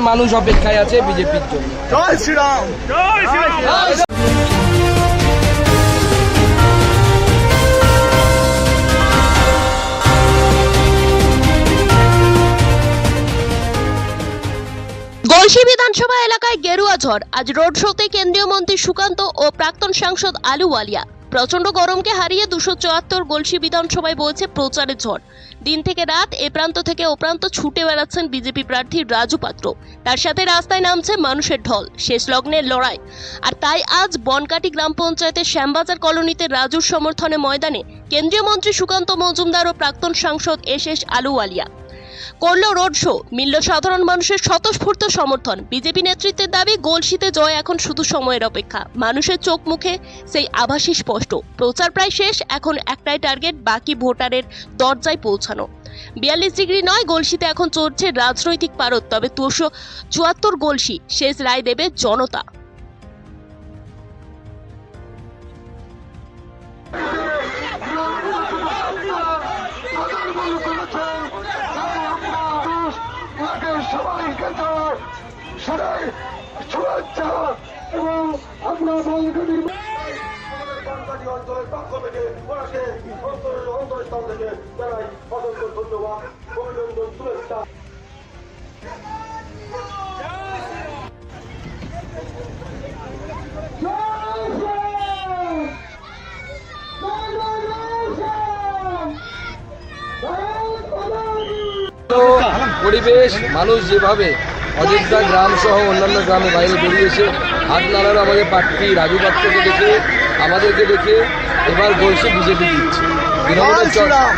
মানুষ অপেক্ষায় আছে বিজেপির জন্য। জয় শ্রীরাম। জয় শ্রীরাম। গলসি বিধানসভা এলাকায় গেরুয়া ঝড়। আজ রোড শোতে কেন্দ্রীয় মন্ত্রী সুকান্ত ও প্রাক্তন সাংসদ আলুওয়ালিয়া। প্রচন্ড গরমকে হারিয়ে 274 গলসি বিধানসভায় বইছে প্রচারের ঝড়। দিন থেকে রাত এ প্রান্ত থেকে ও প্রান্ত ছুটে বেড়াচ্ছেন বিজেপি প্রার্থী রাজু পাত্র। তার সাথে রাস্তায় নামছে মানুষের ঢল, শেষ লগ্নের লড়াই। আর তাই আজ বনকাটি গ্রাম পঞ্চায়েতের শ্যামবাজার কলোনিতে রাজুর সমর্থনে ময়দানে কেন্দ্রীয় মন্ত্রী সুকান্ত মজুমদার ও প্রাক্তন সাংসদ এস আলুওয়ালিয়া। করলো রোড শো, মিলল সাধারণ মানুষের স্বতঃস্ফূর্ত সমর্থন। বিজেপি নেতৃত্বের দাবি, গলসিতে জয় এখন শুধু সময়ের অপেক্ষা। মানুষের চোখ মুখে সেই আভাসই স্পষ্ট। প্রচার প্রায় শেষ, এখন একটাই টার্গেট, বাকি ভোটারের দরজায় পৌঁছানো। 42 ডিগ্রি নয়, গলসিতে এখন চলছে রাজনৈতিক পারদ। তবে 274 গলসি, শেষ রায় দেবে জনতা। সবাইকে শুভেচ্ছা এবং আপনার বঙ্গবীর অঞ্চলের পক্ষ থেকে ওনাকে অন্তরস্থল থেকে জানাই অসংখ্য ধন্যবাদ, অভিনন্দন, শুভেচ্ছা। পরিবেশ, মানুষ যেভাবে অযোধ্যা গ্রাম সহ অন্যান্য গ্রামে বাইরে বেরিয়েছে হাত নাড়ানো আমাদের প্রার্থী রাজু পাত্রকে দেখে, আমাদেরকে দেখে এবার গলসি বিজেপি দিচ্ছে। তৃণমূলের চরম